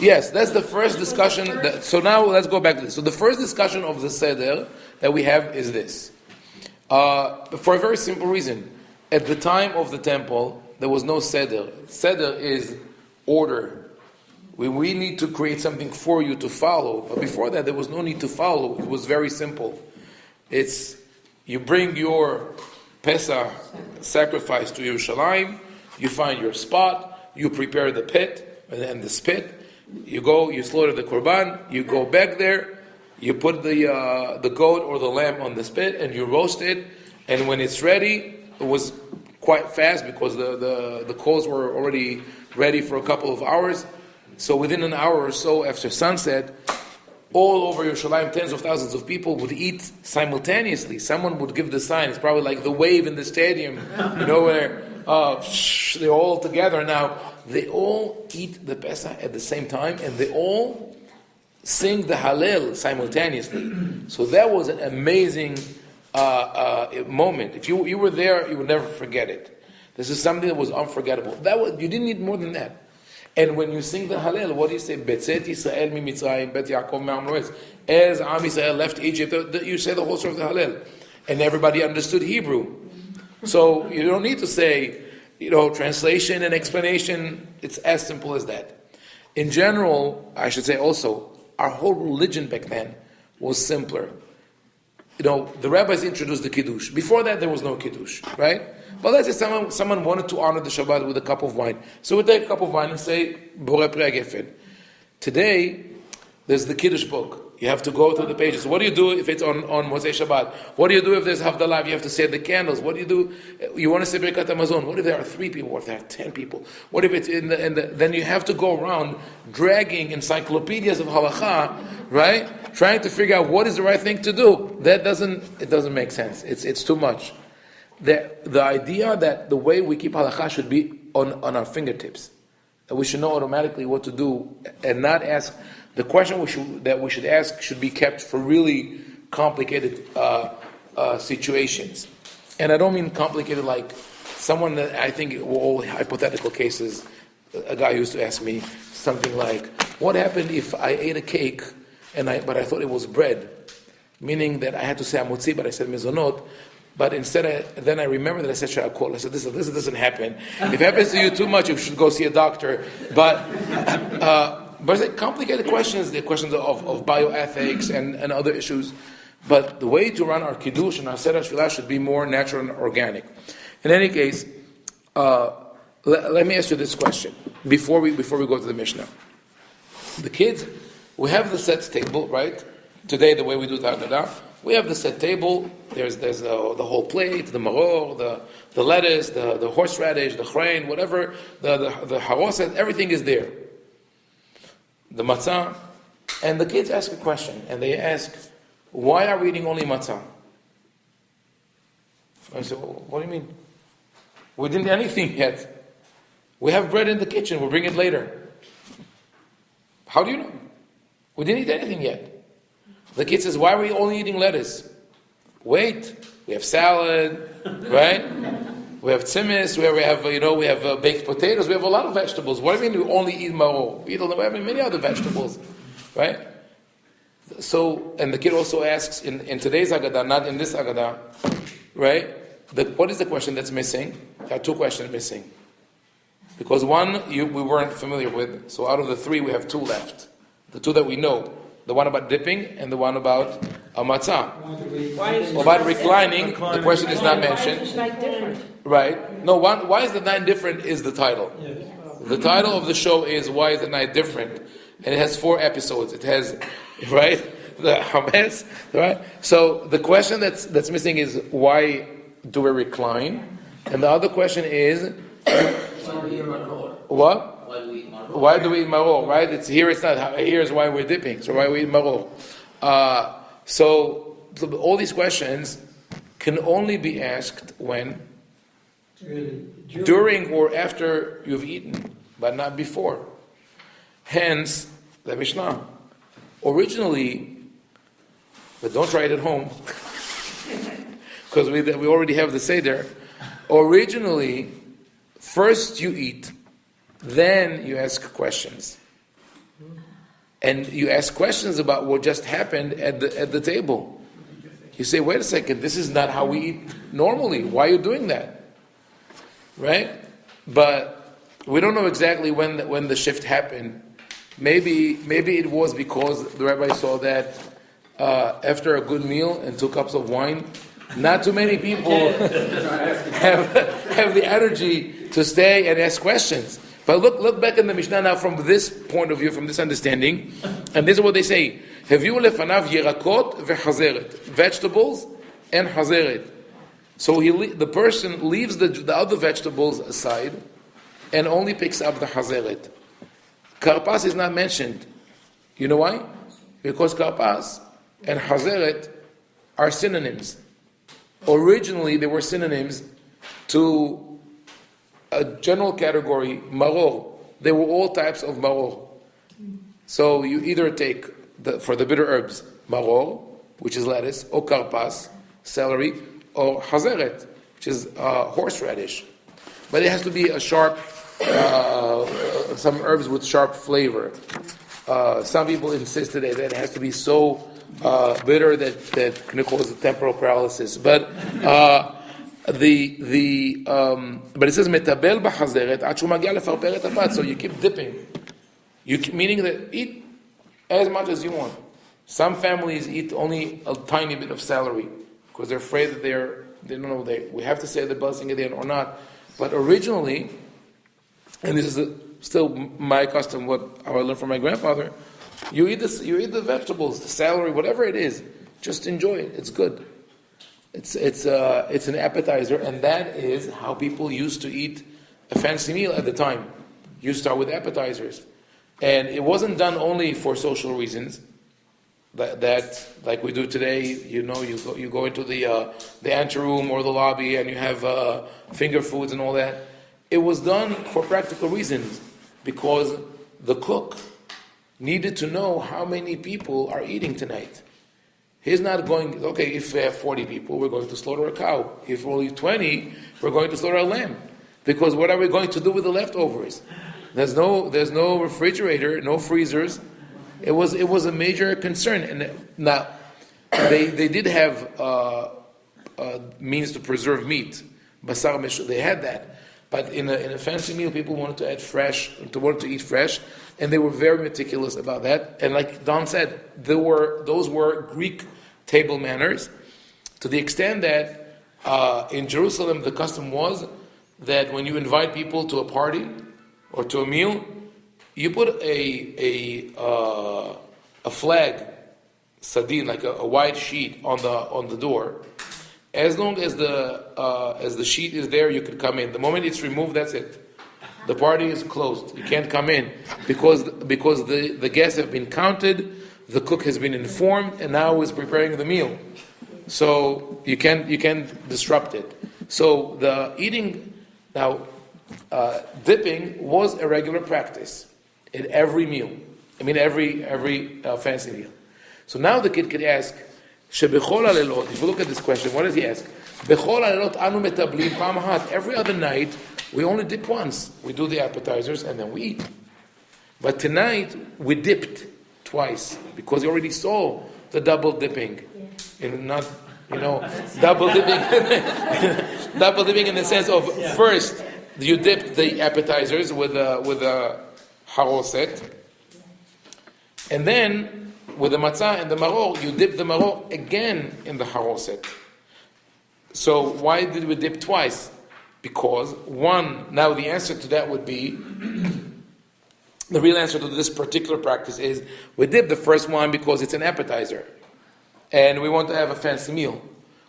Yes, that's the first discussion. So now let's go back to this. So the first discussion of the Seder that we have is this. For a very simple reason. At the time of the temple, there was no Seder. Seder is order. We need to create something for you to follow. But before that, there was no need to follow. It was very simple. It's, you bring your Pesach sacrifice to Yerushalayim, you find your spot, you prepare the pit and the spit, you go, you slaughter the korban, you go back there, you put the goat or the lamb on the spit and you roast it, and when it's ready, it was quite fast because the coals were already ready for a couple of hours. So within an hour or so after sunset, all over Yerushalayim, tens of thousands of people would eat simultaneously. Someone would give the sign. It's probably like the wave in the stadium, where they're all together. Now, they all eat the Pesach at the same time, and they all sing the Hallel simultaneously. So that was an amazing moment. If you were there, you would never forget it. This is something that was unforgettable. You didn't need more than that. And when you sing the Hallel, what do you say? Betzet Yisrael mi Mitzrayim, Bet Yaakov me'am Loetz. As Am Yisrael left Egypt, you say the whole story of the Hallel. And everybody understood Hebrew. So you don't need to say, translation and explanation. It's as simple as that. In general, I should say also, our whole religion back then was simpler. The rabbis introduced the Kiddush. Before that, there was no Kiddush, right? But let's say someone wanted to honor the Shabbat with a cup of wine. So we take a cup of wine and say, Borei Pri HaGefen. Today, there's the Kiddush book. You have to go through the pages. What do you do if it's on Motzei Shabbat? What do you do if there's Havdalah? You have to say the candles. What do you do? You want to say Birkat Hamazon. What if there are 3 people? What if there are 10 people? What if it's then you have to go around dragging encyclopedias of halacha, right? Trying to figure out what is the right thing to do. It doesn't make sense. It's too much. The idea that the way we keep halakha should be on our fingertips, that we should know automatically what to do and not ask. The question that we should ask should be kept for really complicated situations. And I don't mean complicated like someone that I think all hypothetical cases. A guy used to ask me something like, what happened if I ate a cake but I thought it was bread? Meaning that I had to say amotzi, but I said mezonot. But instead, then I remember that I said sha'akol. I said, this doesn't happen. If it happens to you too much, you should go see a doctor. But it's complicated questions. The questions of bioethics and other issues. But the way to run our kiddush and our seder shvilah should be more natural and organic. In any case, let me ask you this question before we go to the Mishnah. The kids, we have the set table, right? Today, the way we do the Haggadah. We have the set table. There's the whole plate, the maror, the lettuce, the horseradish, the chrein, whatever, the haroset, everything is there. The matzah. And the kids ask a question, and they ask, why are we eating only matzah? I said, well, what do you mean? We didn't eat anything yet. We have bread in the kitchen, we'll bring it later. How do you know? We didn't eat anything yet. The kid says, why are we only eating lettuce? Wait, we have salad, right? We have tzimis, we have baked potatoes, we have a lot of vegetables. What do you mean we only eat maror? We have many other vegetables, right? So, and the kid also asks, in today's Haggadah, not in this Haggadah, right? What is the question that's missing? There are 2 questions missing. Because one, we weren't familiar with, so out of the 3, we have 2 left. The 2 that we know. The one about dipping and the one about matzah. About reclining, the question is not mentioned. Right? No, why is the night different is the title. The title of the show is Why is the Night Different? And it has 4 episodes. It has, right, the Hametz, right? So the question that's missing is why do we recline? And the other question is what? Why do we eat maror? Right? It's not. Here's why we're dipping. So why we eat maror? So all these questions can only be asked when? During or after you've eaten, but not before. Hence, the Mishnah. Originally, but don't try it at home, because we already have the Seder. Originally, first you eat, then you ask questions. and you ask questions about what just happened at the table. You say, wait a second, this is not how we eat normally. Why are you doing that? Right? But we don't know exactly when the shift happened. Maybe it was because the rabbi saw that after a good meal and 2 cups of wine, not too many people have the energy to stay and ask questions. But look back in the Mishnah now from this point of view, from this understanding, and this is what they say: Haviu lefanav yerakot vechazeret, vegetables and hazeret. So the person leaves the other vegetables aside and only picks up the hazeret. Karpas is not mentioned. You know why? Because karpas and hazeret are synonyms. Originally, they were synonyms to a general category, maror. They were all types of maror. So you either take, for the bitter herbs, maror, which is lettuce, or karpas, celery, or hazeret, which is horseradish. But it has to be a sharp, some herbs with sharp flavor. Some people insist today that it has to be so bitter that can cause temporal paralysis. But but it says metabel b'chazeret ad shu magia lefarper et habat. So you keep dipping. Meaning that eat as much as you want. Some families eat only a tiny bit of celery because they're afraid that they don't know we have to say the blessing at the end or not. But originally, and this is still my custom, what I learned from my grandfather, you eat the vegetables, the celery, whatever it is. Just enjoy it. It's good. It's an appetizer, and that is how people used to eat a fancy meal at the time. You start with appetizers, and it wasn't done only for social reasons. That like we do today, you go into the anteroom or the lobby, and you have finger foods and all that. It was done for practical reasons, because the cook needed to know how many people are eating tonight. He's not going, okay, if we have 40 people, we're going to slaughter a cow. If only 20, we're going to slaughter a lamb. Because what are we going to do with the leftovers? There's no refrigerator, no freezers. It was a major concern. And now, they did have means to preserve meat. Basar mesh, they had that. But in a fancy meal, people wanted to eat fresh, and they were very meticulous about that. And like Don said, those were Greek table manners, to the extent that in Jerusalem the custom was that when you invite people to a party or to a meal, you put a flag, sadin, like a white sheet on the door. As long as the sheet is there, you can come in. The moment it's removed, that's it. The party is closed. You can't come in because the guests have been counted, the cook has been informed, and now is preparing the meal. So you can't disrupt it. So the eating now, dipping was a regular practice in every meal. I mean every fancy meal. So now the kid could ask, Shebechol halelot. If you look at this question, what does he ask? Bechol halelot anu metablim pam ahat. Every other night, we only dip once. We do the appetizers and then we eat. But tonight, we dipped twice because you already saw the double dipping. And not, double dipping. Double dipping in the sense of first, you dipped the appetizers with a haroset. And then, with the matzah and the maror, you dip the maror again in the haroset. So why did we dip twice? Because now the answer to that would be, the real answer to this particular practice is, we dip the first one because it's an appetizer, and we want to have a fancy meal.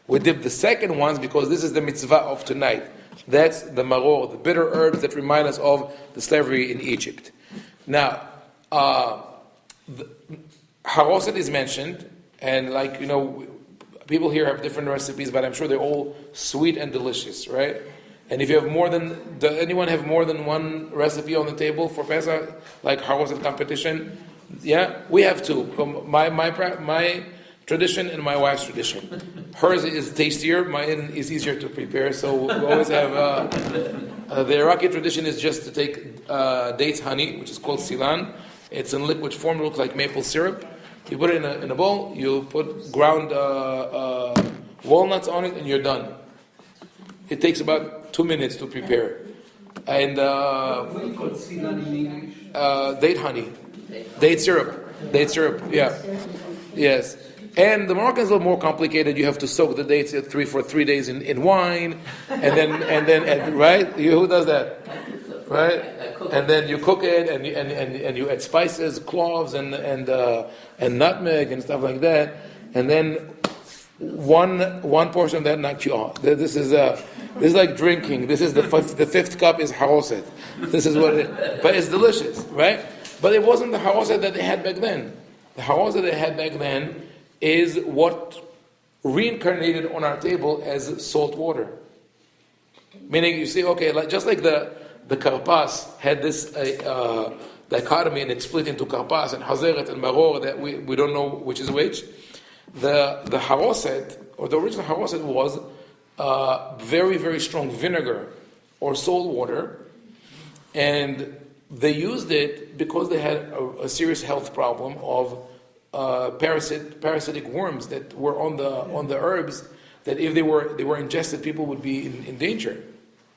We dip the second ones because this is the mitzvah of tonight. That's the maror, the bitter herbs that remind us of the slavery in Egypt. Now, haroset is mentioned, and people here have different recipes, but I'm sure they're all sweet and delicious, right? And if you have does anyone have more than one recipe on the table for Pesach, like haroset competition? Yeah, we have two. My tradition and my wife's tradition. Hers is tastier, mine is easier to prepare, so we always have, the Iraqi tradition is just to take dates honey, which is called silan, It's in liquid form. It looks like maple syrup. You put it in a bowl. You put ground walnuts on it, and you're done. It takes about 2 minutes to prepare. And what do you call sinani in English? date honey, date syrup. Yeah, yes. And the Moroccan is a little more complicated. You have to soak the dates for 3 days in wine, and then right? Who does that? Right? And then you cook it, and you add spices, cloves, and nutmeg and stuff like that. And then one portion of that knocks you off. This is like drinking. This is the fifth cup is haroset. This is what it is. But it's delicious, right? But it wasn't the haroset that they had back then. The haroset they had back then is what reincarnated on our table as salt water. Meaning, you see, okay, just like the karpas had this dichotomy, and it split into karpas and hazeret and maror that we don't know which is which. The haroset, or the original haroset, was very, very strong vinegar or salt water, and they used it because they had a serious health problem of parasitic worms that were on the herbs. That if they were ingested, people would be in danger.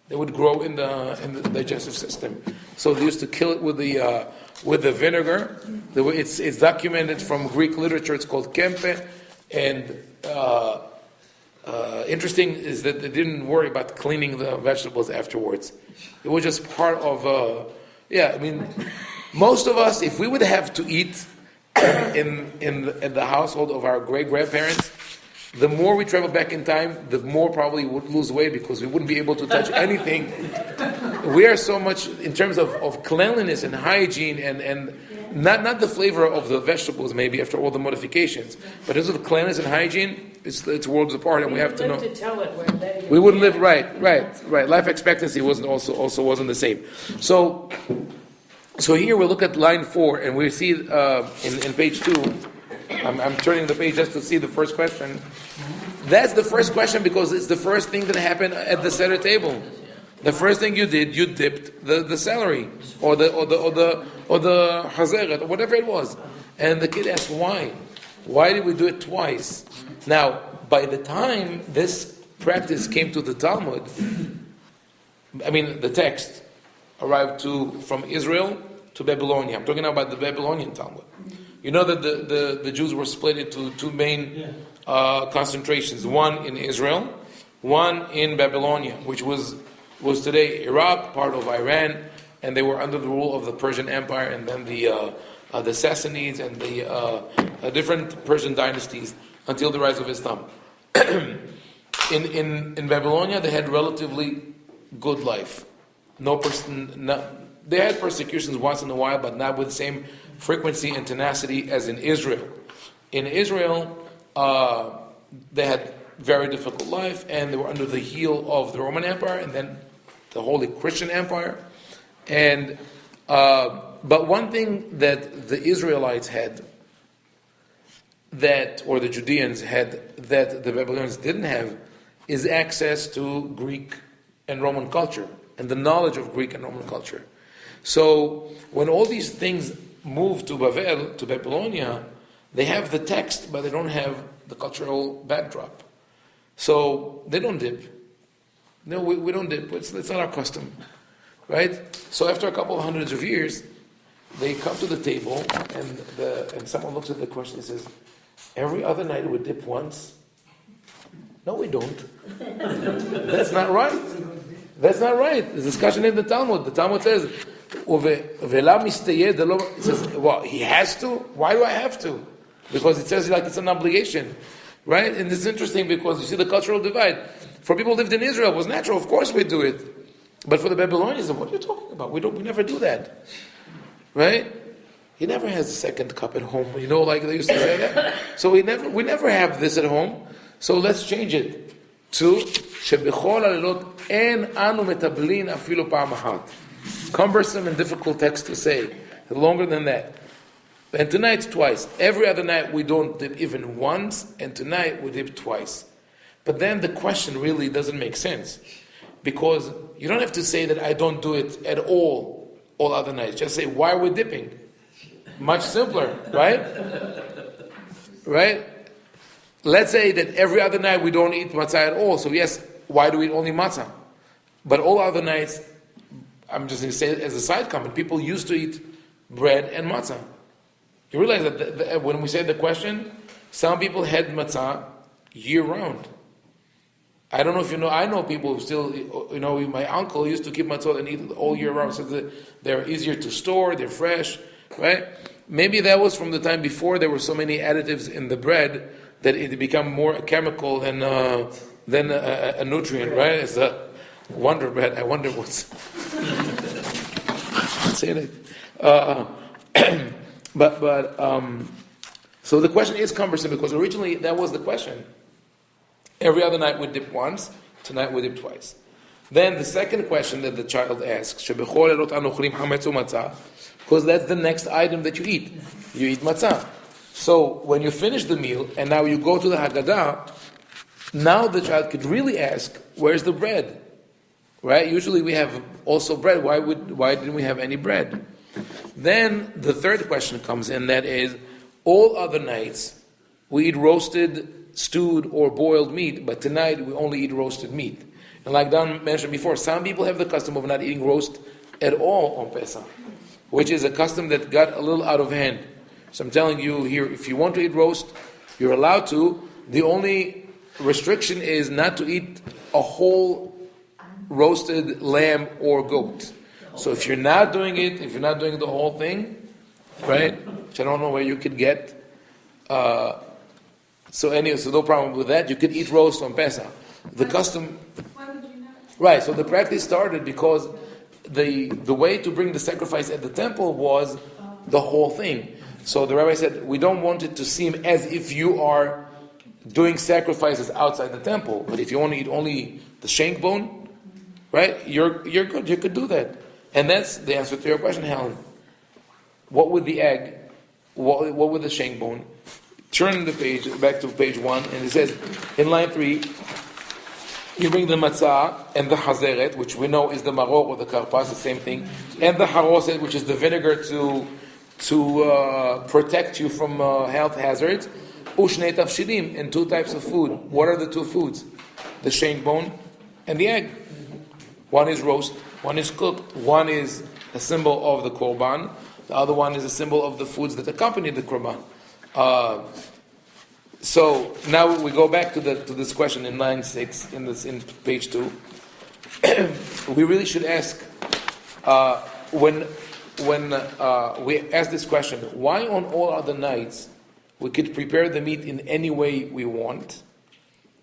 They would grow in the digestive system. So they used to kill it with the vinegar. It's documented from Greek literature. It's called kempe. And interesting is that they didn't worry about cleaning the vegetables afterwards. It was just part of. Most of us, if we would have to eat in the household of our great grandparents, the more we travel back in time, the more probably would lose weight because we wouldn't be able to touch anything. We are so much in terms of cleanliness and hygiene and not the flavor of the vegetables maybe after all the modifications, but in terms of cleanliness and hygiene, it's worlds apart, and we have to know. To tell it we wouldn't live right. Life expectancy wasn't wasn't the same. So here we look at line 4, and we see in page 2. I'm turning the page just to see the first question. That's the first question because it's the first thing that happened at the Seder table. The first thing you did, you dipped the celery or the hazeret or whatever it was, and the kid asked why. Why did we do it twice? Now, by the time this practice came to the Talmud, the text arrived from Israel to Babylonia. I'm talking now about the Babylonian Talmud. You know that the Jews were split into two main concentrations. One in Israel, one in Babylonia, which was today Iraq, part of Iran, and they were under the rule of the Persian Empire, and then the Sassanids and the different Persian dynasties until the rise of Islam. In Babylonia, they had relatively good life. They had persecutions once in a while, but not with the same frequency and tenacity as in Israel. In Israel, they had very difficult life, and they were under the heel of the Roman Empire, and then the Holy Christian Empire. And but one thing that the Israelites had, or the Judeans had, that the Babylonians didn't have, is access to Greek and Roman culture and the knowledge of Greek and Roman culture. So when all these things moved to Babylonia, they have the text, but they don't have the cultural backdrop. So they don't dip. No, we don't dip. It's not our custom, right? So after a couple of hundreds of years, they come to the table, and someone looks at the question and says, "Every other night we dip once." No, we don't. That's not right. That's not right. There's discussion in the Talmud. The Talmud says, it says, well, he has to? Why do I have to? Because it says like it's an obligation, right? And it's interesting because you see the cultural divide. For people who lived in Israel, it was natural. Of course we do it. But for the Babylonians, what are you talking about? We never do that, right? He never has a second cup at home. Like they used to say that. So we never have this at home. So let's change it to שבכל הלילות אין אנו מטבלין אפילו פעם אחת. Cumbersome and difficult text to say. Longer than that. And tonight twice. Every other night we don't dip even once, and tonight we dip twice. But then the question really doesn't make sense. Because you don't have to say that I don't do it at all other nights. Just say, why are we dipping? Much simpler, right? Right? Let's say that every other night we don't eat matzah at all. So yes, why do we eat only matzah? But all other nights, I'm just going to say it as a side comment, people used to eat bread and matzah. You realize that when we say the question, some people had matzah year round. I don't know if you know, I know people who still, my uncle used to keep matzah and eat it all year round, so they're easier to store, they're fresh, right? Maybe that was from the time before there were so many additives in the bread that it became more a chemical than a nutrient, right? It's a Wonder Bread. I wonder what's saying it. So the question is cumbersome because originally that was the question. Every other night we dip once, tonight we dip twice. Then the second question that the child asks, because that's the next item that you eat. You eat matzah. So when you finish the meal and now you go to the Haggadah, now the child could really ask, where's the bread? Right? Usually we have also bread. Why didn't we have any bread? Then the third question comes in, that is, all other nights we eat roasted, stewed, or boiled meat, but tonight we only eat roasted meat. And like Don mentioned before, some people have the custom of not eating roast at all on Pesach, which is a custom that got a little out of hand. So I'm telling you here, if you want to eat roast, you're allowed to. The only restriction is not to eat a whole roasted lamb or goat. So if you're not doing it, if you're not doing the whole thing, right, which I don't know where you could get, so no problem with that. You could eat roast on Pesach. The custom, Why would you not? right? So the practice started because the way to bring the sacrifice at the temple was the whole thing. So the rabbi said, we don't want it to seem as if you are doing sacrifices outside the temple. But if you want to eat only the shank bone, right, you're good. You could do that. And that's the answer to your question, Helen. What with the egg? What with the shank bone? Turn the page back to page 1, and it says in line 3, you bring the matzah and the hazeret, which we know is the maror or the karpas, the same thing, and the haroset, which is the vinegar to protect you from health hazards. Ushnei tafshilim, and 2 types of food. What are the 2 foods? The shank bone and the egg. One is roast, one is cooked. One is a symbol of the korban. The other one is a symbol of the foods that accompany the korban. So now we go back to this question in line 6 in page 2. We really should ask when we ask this question: why on all other nights we could prepare the meat in any way we want,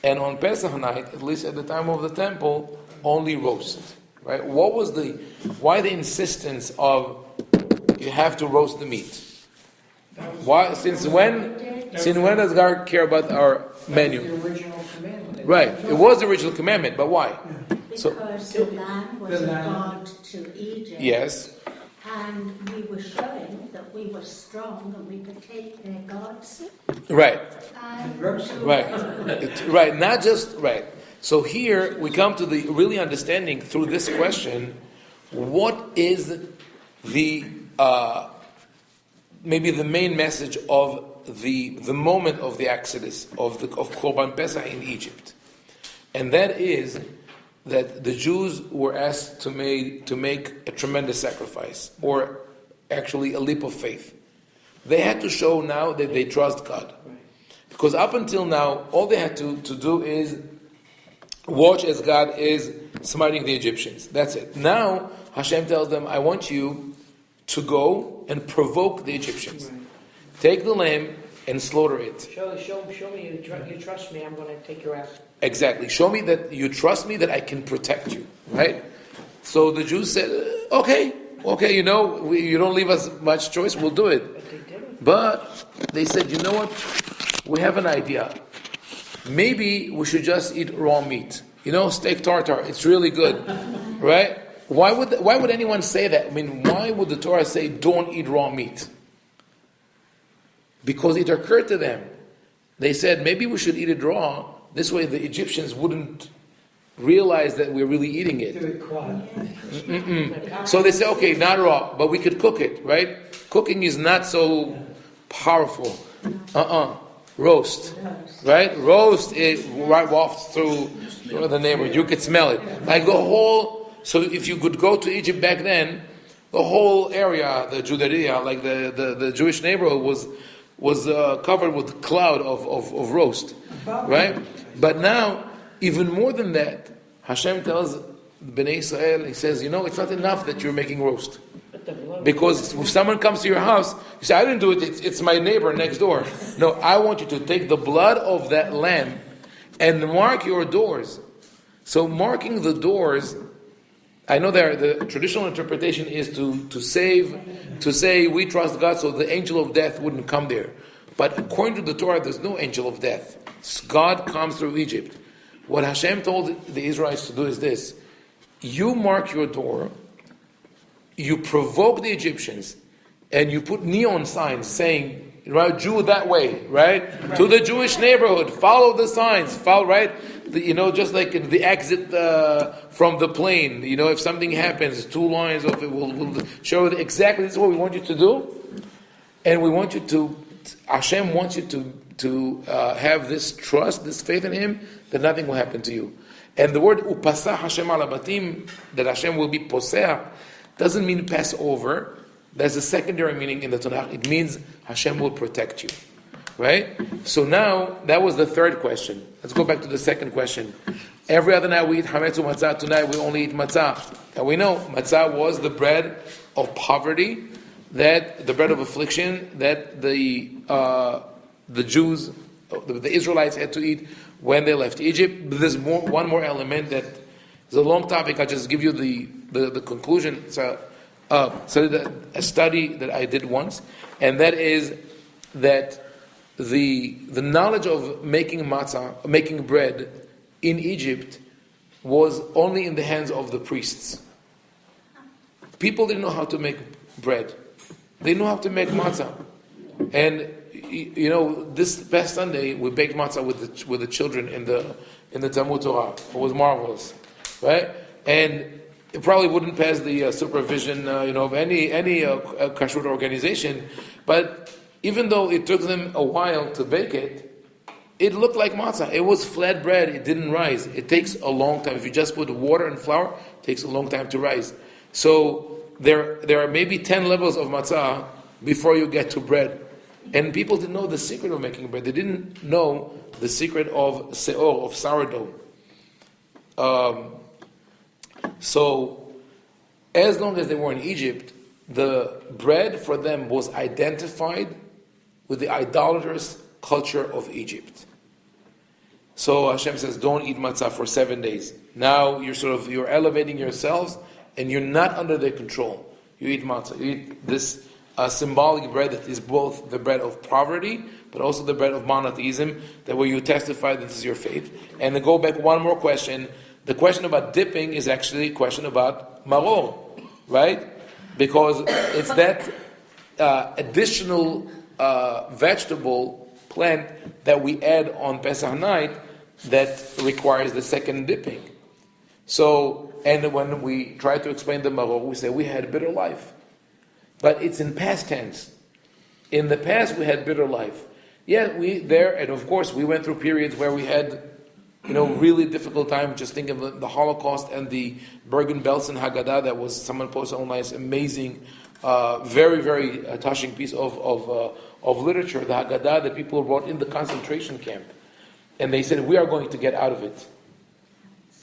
and on Pesach night, at least at the time of the temple, only roast? Right? Why the insistence of you have to roast the meat? Why? Since when does God care about our menu? The original commandment. Right. It was the original commandment, but why? Because the lamb was a god to Egypt. Yes. And we were showing that we were strong and we could take their gods. Right. And Right. Not just right. So here we come to the really understanding through this question: what is the maybe the main message of the moment of the Exodus of Korban Pesach in Egypt, and that is that the Jews were asked to make a tremendous sacrifice, or actually a leap of faith. They had to show now that they trust God, because up until now all they had to do is watch as God is smiting the Egyptians. That's it. Now Hashem tells them, I want you to go and provoke the Egyptians. Take the lamb and slaughter it. Show me you trust me, I'm going to take your ass. Exactly. Show me that you trust me, that I can protect you. Right? So the Jews said, okay, you don't leave us much choice, we'll do it. But they didn't. But they said, you know what? We have an idea. Maybe we should just eat raw meat. Steak tartare, it's really good. Right? Why would anyone say that? I mean, why would the Torah say don't eat raw meat? Because it occurred to them. They said maybe we should eat it raw. This way the Egyptians wouldn't realize that we're really eating it. Do it quiet. So they say, okay, not raw, but we could cook it, right? Cooking is not so powerful. Roast. Right? Roast it right wafts through the neighborhood. You could smell it. Like the whole, so if you could go to Egypt back then, the whole area, the Juderia, like the Jewish neighborhood was covered with a cloud of roast. Right? But now, even more than that, Hashem tells Bnei Israel, He says, it's not enough that you're making roast. Because if someone comes to your house, you say, I didn't do it, it's my neighbor next door. No, I want you to take the blood of that lamb and mark your doors. So marking the doors, I know the traditional interpretation is to say we trust God so the angel of death wouldn't come there. But according to the Torah, there's no angel of death. God comes through Egypt. What Hashem told the Israelites to do is this: you mark your door, you provoke the Egyptians, and you put neon signs saying, right, Jew that way, right? To the Jewish neighborhood, follow the signs, follow, right? Just like in the exit from the plane, if something happens, 2 lines of it will show exactly this is what we want you to do. And we want you to, Hashem wants you to have this trust, this faith in Him, that nothing will happen to you. And the word upasah Hashem ala batim, that Hashem will be poseh, doesn't mean pass over. There's a secondary meaning in the Tanakh. It means Hashem will protect you. Right? So now, that was the third question. Let's go back to the second question. Every other night we eat hametz u'matzah. Tonight we only eat matzah. And we know matzah was the bread of poverty, the bread of affliction that the Jews, the Israelites had to eat when they left Egypt. But there's one more element that is a long topic. I'll just give you the conclusion. So a study that I did once, and that is that the knowledge of making matzah, making bread in Egypt, was only in the hands of the priests. People didn't know how to make bread. They knew how to make matzah. And this past Sunday we baked matzah with the children in the Talmud Torah. It was marvelous, right? And it probably wouldn't pass the supervision, of any kashrut organization. But even though it took them a while to bake it, it looked like matzah. It was flat bread. It didn't rise. It takes a long time. If you just put water and flour, it takes a long time to rise. So there are maybe 10 levels of matzah before you get to bread. And people didn't know the secret of making bread. They didn't know the secret of seor, of sourdough. So, as long as they were in Egypt, the bread for them was identified with the idolatrous culture of Egypt. So Hashem says, don't eat matzah for 7 days. Now you're elevating yourselves, and you're not under their control. You eat matzah. You eat this symbolic bread that is both the bread of poverty, but also the bread of monotheism, that where you testify that this is your faith. And to go back one more question, the question about dipping is actually a question about maror, right? Because it's that additional vegetable plant that we add on Pesach night that requires the second dipping. So, and when we try to explain the maror, we say we had a bitter life. But it's in past tense. In the past, we had bitter life. Yeah, and of course, we went through periods where we had, really difficult time. Just think of the Holocaust and the Bergen-Belsen Haggadah. That was, someone posted online, this amazing, very, very touching piece of literature, the Haggadah that people wrote in the concentration camp. And they said, we are going to get out of it.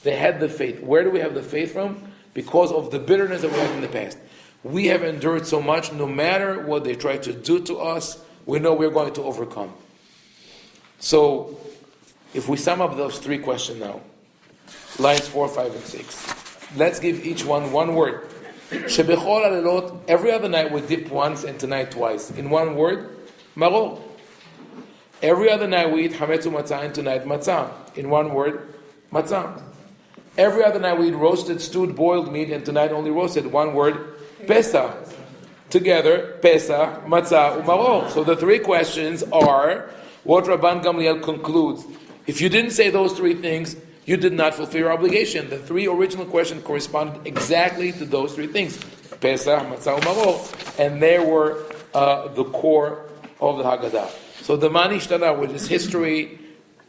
They had the faith. Where do we have the faith from? Because of the bitterness that we had in the past. We have endured so much, no matter what they try to do to us, we know we're going to overcome. So, if we sum up those 3 questions now, lines 4, 5, and 6, let's give each one word. Shebechol alelot, every other night we dip once and tonight twice. In one word, maror. Every other night we eat hametz u'matzah and tonight matzah. In one word, matzah. Every other night we eat roasted, stewed, boiled meat and tonight only roasted. One word, Pesach. Together, Pesach, Matzah, Umaror. So the 3 questions are what Rabban Gamliel concludes. If you didn't say those 3 things, you did not fulfill your obligation. The 3 original questions corresponded exactly to those 3 things. Pesach, Matzah, Umaror. And there were the core of the Haggadah. So the Nishtana, with its history,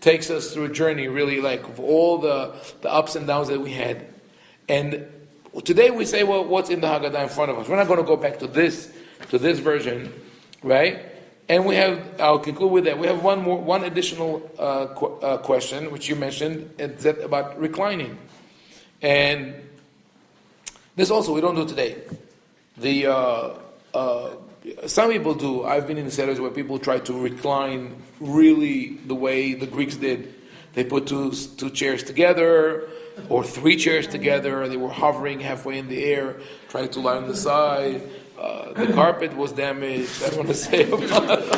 takes us through a journey, really, like of all the ups and downs that we had. And today we say, well, what's in the Haggadah in front of us? We're not going to go back to this version, right? And I'll conclude with that. We have one additional question, which you mentioned, it's that about reclining. And this also we don't do today. Some people do. I've been in Seders where people try to recline really the way the Greeks did. They put two chairs together, or 3 chairs together. They were hovering halfway in the air, trying to lie on the side. The carpet was damaged. I don't want to say about it.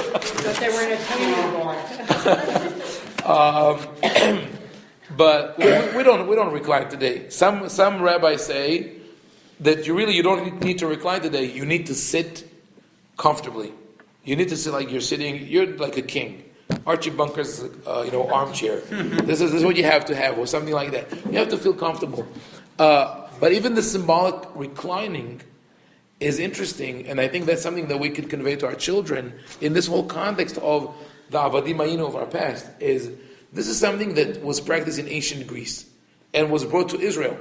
But they were in a table. But we don't recline today. Some rabbis say that you don't need to recline today. You need to sit comfortably. You need to sit like you're like a king. Archie Bunker's armchair. This is what you have to have, or something like that. You have to feel comfortable. But even the symbolic reclining is interesting, and I think that's something that we could convey to our children in this whole context of the Avadim Hayinu of our past. This is something that was practiced in ancient Greece and was brought to Israel,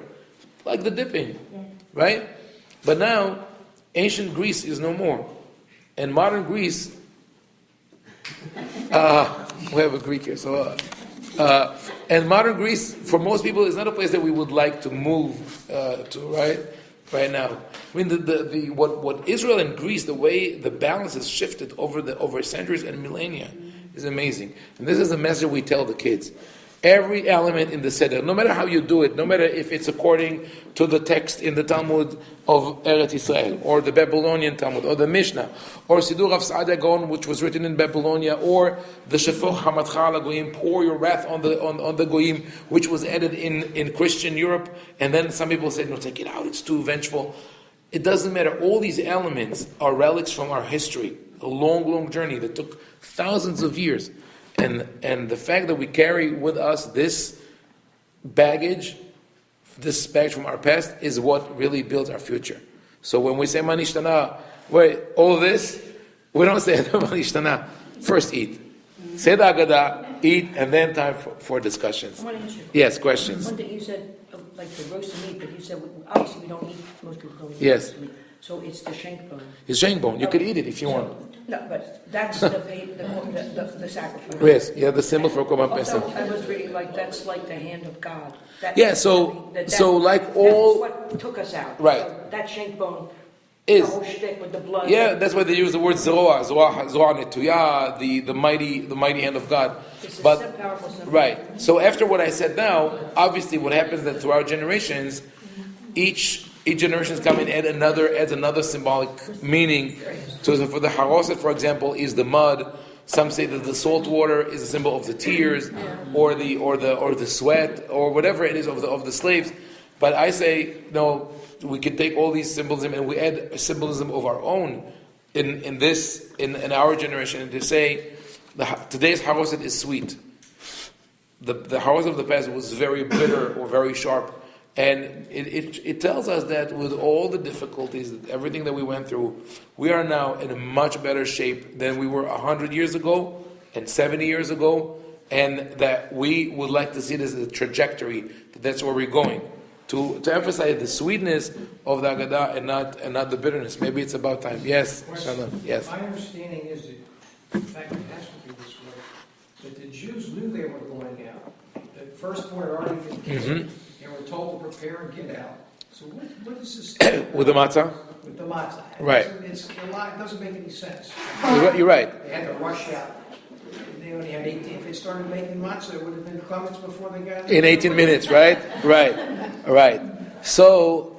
like the dipping, right? But now, ancient Greece is no more. And modern Greece, we have a Greek here, so... and modern Greece, for most people, is not a place that we would like to move to, right now. I mean, what Israel and Greece, the way the balance has shifted over centuries and millennia, is amazing. And this is the message we tell the kids. Every element in the Seder, no matter how you do it, no matter if it's according to the text in the Talmud of Eretz Israel, or the Babylonian Talmud, or the Mishnah, or Sidur of Sa'adia Gaon, which was written in Babylonia, or the Shefoch Hamatcha al Goyim, pour your wrath on the Goyim, which was added in Christian Europe, and then some people said, no, take it out, it's too vengeful. It doesn't matter. All these elements are relics from our history, a long, long journey that took thousands of years. And the fact that we carry with us this baggage from our past is what really builds our future. So when we say Nishtana, all this, we don't say Nishtana. First eat. Say the Haggadah, eat, and then time for discussions. I want to answer. Yes, questions. One thing you said, like the roast meat, but you said, obviously we don't eat, most people don't eat Yes. roast meat. So it's the shank bone. It's shank bone. You could eat it if you want. No, but that's the sacrifice. Yes, yeah, the symbol for Korban Also, Pesach. I was reading that's like the hand of God. Yeah, like all... That's what took us out. Right. So that shank bone, Is... the whole shtick with the blood. Yeah, that's why they use the word Zoah Netuya, the mighty hand of God. It's a But powerful symbol. right. So after what I said now, obviously what happens is that through our generations, each generation is coming and adds another symbolic meaning. So for the haroset, for example, is the mud. Some say that the salt water is a symbol of the tears, or the sweat, or whatever it is of the slaves. But I say no. We can take all these symbolism and we add a symbolism of our own in our generation, and to say today's haroset is sweet. The haroset of the past was very bitter or very sharp. And it tells us that with all the difficulties, everything that we went through, we are now in a much better shape than we were 100 years ago and 70 years ago, and that we would like to see this as a trajectory, that's where we're going. To emphasize the sweetness of the Haggadah and not the bitterness. Maybe it's about time. Yes, Shalom. Yes. My understanding is that, in fact, it has to be this way, that the Jews knew they were going out. The firstborn had already been killed. They were told to prepare and get out. So what is this? With the matzah? With the matzah. Right. It's a lot. It doesn't make any sense. You're right. They had to rush out. They only had 18. If they started making matzah, it would have been comments before they got In 18 minutes, right? Right. So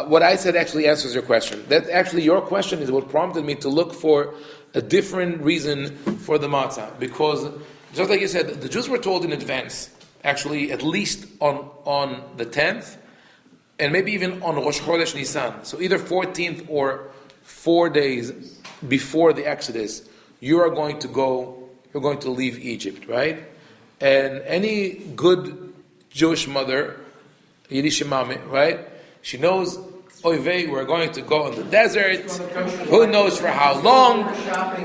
what I said actually answers your question. That actually your question is what prompted me to look for a different reason for the matzah. Because just like you said, the Jews were told in advance, actually at least on the 10th, and maybe even on Rosh Chodesh Nisan. So either 14th or 4 days before the Exodus, you're going to leave Egypt, right? And any good Jewish mother, Yiddish mama, right? She knows Oy vey, we're going to go in the desert. Who knows for how long?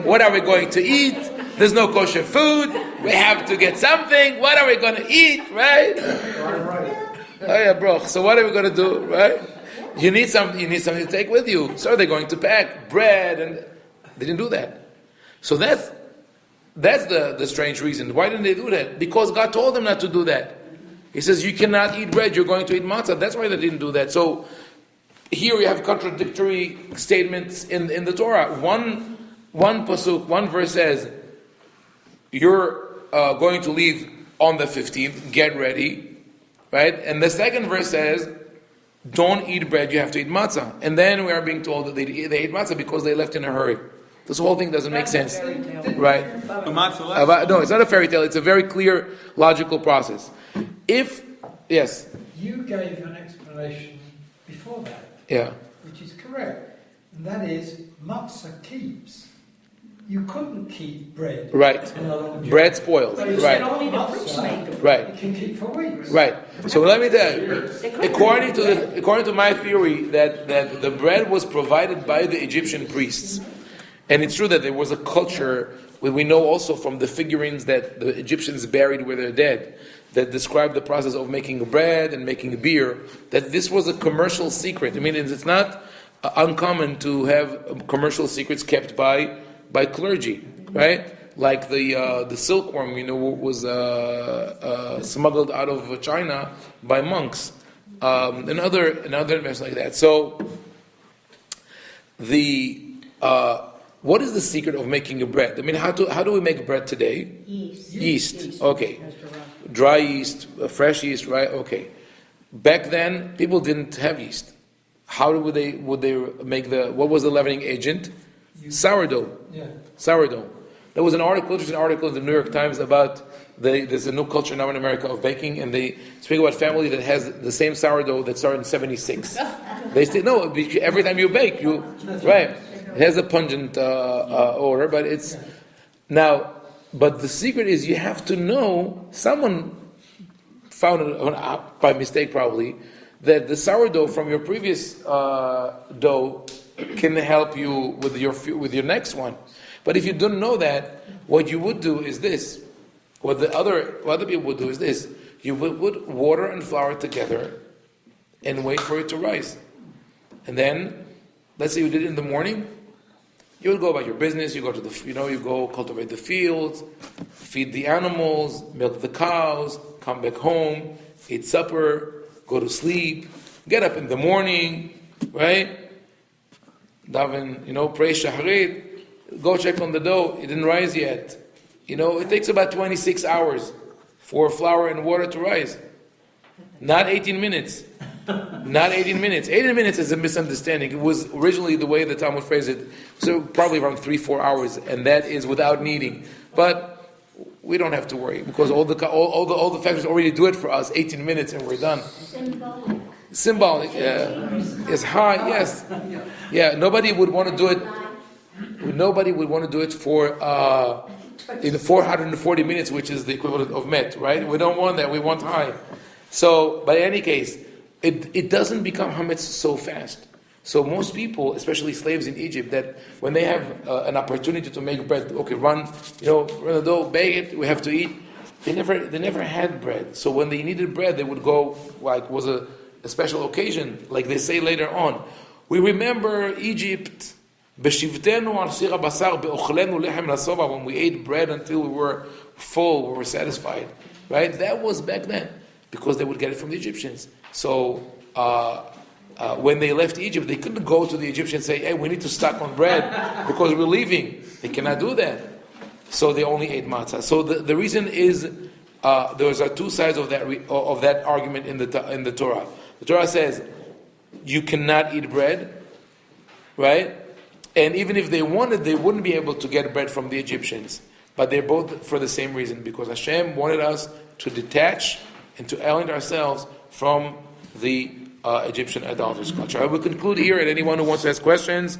What are we going to eat? There's no kosher food. We have to get something. What are we going to eat, right? Oh yeah, bro. So what are we going to do, right? You need something to take with you. So they're going to pack bread, and they didn't do that. So that's the strange reason. Why didn't they do that? Because God told them not to do that. He says, you cannot eat bread, you're going to eat matzah. That's why they didn't do that. So here you have contradictory statements in the Torah. One pasuk, one verse says, you're going to leave on the 15th, get ready. Right? And the second verse says, don't eat bread, you have to eat matzah. And then we are being told that they ate matzah because they left in a hurry. This whole thing doesn't make sense. Right? No, it's not a fairy tale. It's a very clear, logical process. Yes. You gave an explanation before that, Yeah. which is correct. And that is, matzah keeps. You couldn't keep bread. Right. in a long Bread spoils. But you said Right. only the priests make the bread. Right. You can keep for weeks. Right. So let me tell you, according to my theory, that the bread was provided by the Egyptian priests, and it's true that there was a culture. We know also from the figurines that the Egyptians buried where they're dead, that describe the process of making bread and making beer. That this was a commercial secret. I mean, it's not uncommon to have commercial secrets kept by clergy, right? Like the silkworm, was smuggled out of China by monks, and other events like that. So, what is the secret of making a bread? I mean, how do we make bread today? Yeast. Okay. Dry yeast, fresh yeast, right? Okay. Back then, people didn't have yeast. How would they make what was the leavening agent? Sourdough. Yeah. Sourdough. There was an interesting article in the New York Times about there's a new culture now in America of baking, and they speak about family that has the same sourdough that started in '76. They say no, every time you bake, right? It has a pungent odor, but it's now. But the secret is you have to know. Someone found it by mistake, probably, that the sourdough from your previous dough can help you with your next one. But if you don't know that, what you would do is this. What other people would do is this. You would put water and flour together and wait for it to rise. And then, let's say you did it in the morning, you would go about your business, you go to you go cultivate the fields, feed the animals, milk the cows, come back home, eat supper, go to sleep, get up in the morning, right? Daven, pray shaharit, go check on the dough, it didn't rise yet. It takes about 26 hours for flour and water to rise. Not 18 minutes. Not 18 minutes. 18 minutes is a misunderstanding. It was originally the way the Talmud phrased it, so probably around 3-4 hours, and that is without kneading. But we don't have to worry because all the factories already do it for us. 18 minutes and we're done. Symbolic. It's high. Yes. Yeah. Nobody would want to do it. Nobody would want to do it for in 440 minutes, which is the equivalent of met. Right? We don't want that. We want high. So, by any case, it doesn't become hametz so fast. So most people, especially slaves in Egypt, that when they have an opportunity to make bread, okay, run the dough, bake it, we have to eat. They never had bread. So when they needed bread, they would go was a special occasion, like they say later on. We remember Egypt, when we ate bread until we were full, we were satisfied. Right? That was back then, because they would get it from the Egyptians. So when they left Egypt, they couldn't go to the Egyptians and say, hey, we need to stock on bread because we're leaving. They cannot do that. So they only ate matzah. So the reason is those are two sides of that argument in the Torah. The Torah says you cannot eat bread, right? And even if they wanted, they wouldn't be able to get bread from the Egyptians. But they're both for the same reason, because Hashem wanted us to detach and to alienate ourselves from the Egyptian idolatrous culture. I will conclude here, and anyone who wants to ask questions,